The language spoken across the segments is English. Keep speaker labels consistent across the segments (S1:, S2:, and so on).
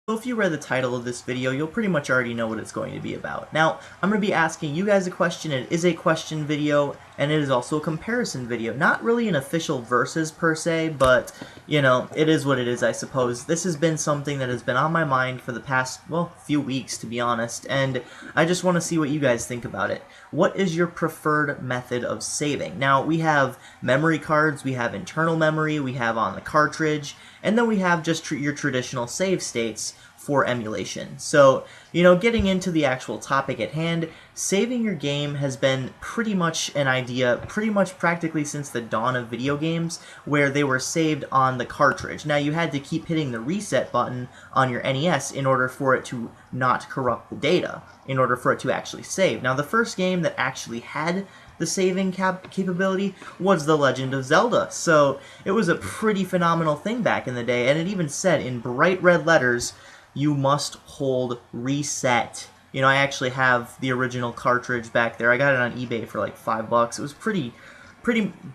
S1: So if you read the title of this video, you'll pretty much already know what it's going to be about. Now, I'm going to be asking you guys a question. It is a question video, and it is also a comparison video. Not really an official versus per se, but, you know, it is what it is, I suppose. This has been something that has been on my mind for the past, well, few weeks, to be honest, and I just want to see what you guys think about it. What is your preferred method of saving? Now, we have memory cards, we have internal memory, we have on the cartridge, and then we have just your traditional save states for emulation. So, you know, getting into the actual topic at hand, saving your game has been pretty much an idea pretty much practically since the dawn of video games, where they were saved on the cartridge. Now, you had to keep hitting the reset button on your NES in order for it to not corrupt the data, in order for it to actually save. Now, the first game that actually had the saving capability was The Legend of Zelda. So it was a pretty phenomenal thing back in the day, and it even said in bright red letters, you must hold reset. You know, I actually have the original cartridge back there. I got it on eBay for like $5. It was pretty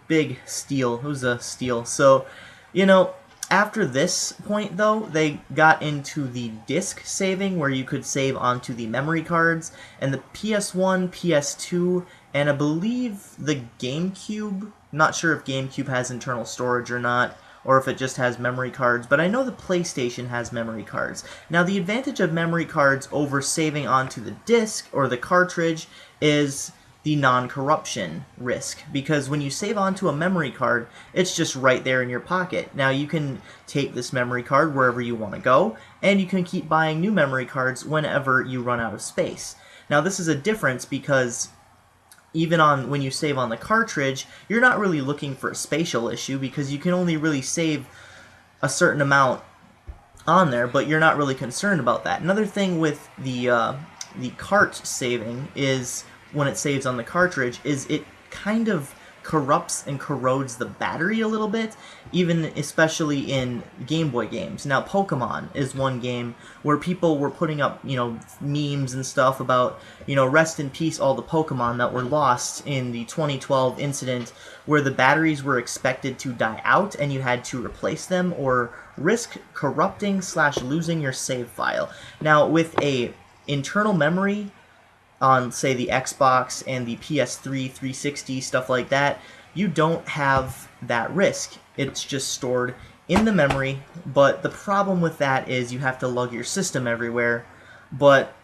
S1: big steal. It was a steal. So, you know, after this point, though, they got into the disc saving, where you could save onto the memory cards, and the PS1, PS2, and I believe the GameCube. Not sure if GameCube has internal storage or not, or if it just has memory cards, but I know the PlayStation has memory cards. Now, the advantage of memory cards over saving onto the disc or the cartridge is the non-corruption risk, because when you save onto a memory card, it's just right there in your pocket. Now, you can take this memory card wherever you want to go, and you can keep buying new memory cards whenever you run out of space. Now, this is a difference because even on when you save on the cartridge, you're not really looking for a spatial issue, because you can only really save a certain amount on there, but you're not really concerned about that. Another thing with the cart saving is, when it saves on the cartridge, is it kind of corrupts and corrodes the battery a little bit, even especially in Game Boy games. Now, Pokemon is one game where people were putting up, you know, memes and stuff about, you know, rest in peace all the Pokemon that were lost in the 2012 incident, where the batteries were expected to die out and you had to replace them or risk corrupting / losing your save file. Now, with a internal memory on, say, the Xbox and the PS3, 360, stuff like that, you don't have that risk. It's just stored in the memory, but the problem with that is you have to lug your system everywhere, but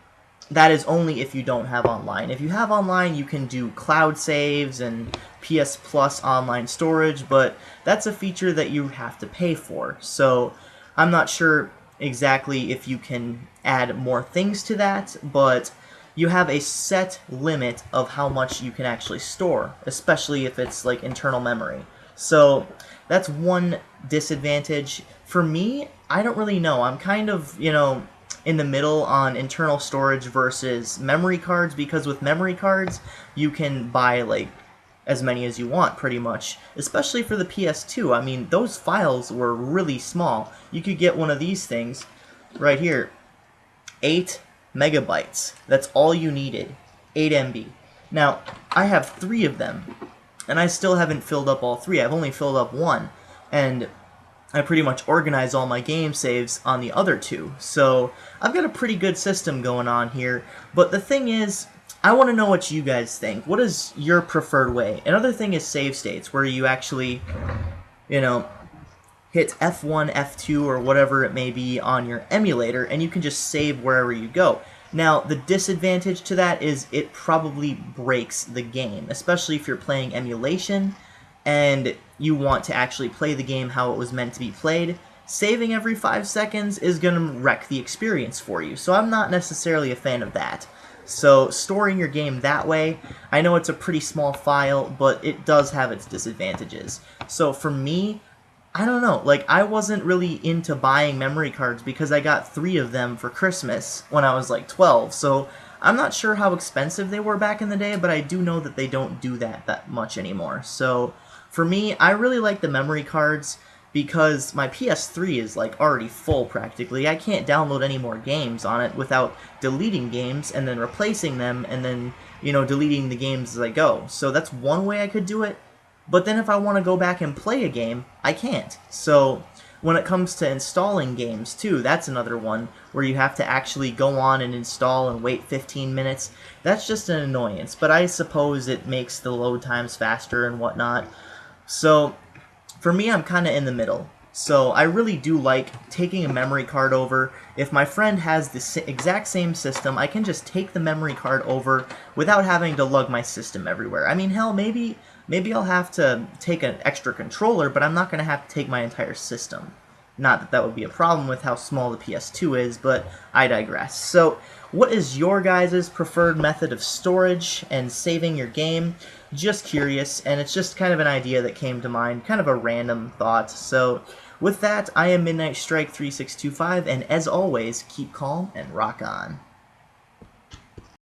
S1: that is only if you don't have online. If you have online, you can do cloud saves and PS Plus online storage, but that's a feature that you have to pay for. So I'm not sure exactly if you can add more things to that, but you have a set limit of how much you can actually store, especially if it's like internal memory. So that's one disadvantage. For me, I don't really know. I'm kind of, you know, in the middle on internal storage versus memory cards, because with memory cards, you can buy like as many as you want, pretty much, especially for the PS2. I mean, those files were really small. You could get one of these things right here, 8 megabytes. That's all you needed. 8 MB. Now, I have 3 of them, and I still haven't filled up all 3. I've only filled up 1, and I pretty much organize all my game saves on the other 2. So I've got a pretty good system going on here, but the thing is, I want to know what you guys think. What is your preferred way? Another thing is save states, where you actually, you know, hit F1, F2, or whatever it may be on your emulator, and you can just save wherever you go. Now, the disadvantage to that is it probably breaks the game, especially if you're playing emulation and you want to actually play the game how it was meant to be played. Saving every 5 seconds is going to wreck the experience for you, so I'm not necessarily a fan of that. So storing your game that way, I know it's a pretty small file, but it does have its disadvantages. So for me, I don't know, like, I wasn't really into buying memory cards because I got 3 of them for Christmas when I was like 12, so I'm not sure how expensive they were back in the day, but I do know that they don't do that much anymore. So for me, I really like the memory cards because my PS3 is like already full practically. I can't download any more games on it without deleting games and then replacing them and then, you know, deleting the games as I go. So that's one way I could do it. But then if I want to go back and play a game, I can't. So When it comes to installing games too, that's another one where you have to actually go on and install and wait 15 minutes. That's just an annoyance, but I suppose it makes the load times faster and whatnot. So for me, I'm kind of in the middle. So I really do like taking a memory card over. If my friend has the exact same system, I can just take the memory card over without having to lug my system everywhere. I mean, hell, maybe I'll have to take an extra controller, but I'm not going to have to take my entire system. Not that that would be a problem with how small the PS2 is, but I digress. So, what is your guys' preferred method of storage and saving your game? Just curious, and it's just kind of an idea that came to mind, kind of a random thought. So, with that, I am Midnight Strike 3625, and as always, keep calm and rock on.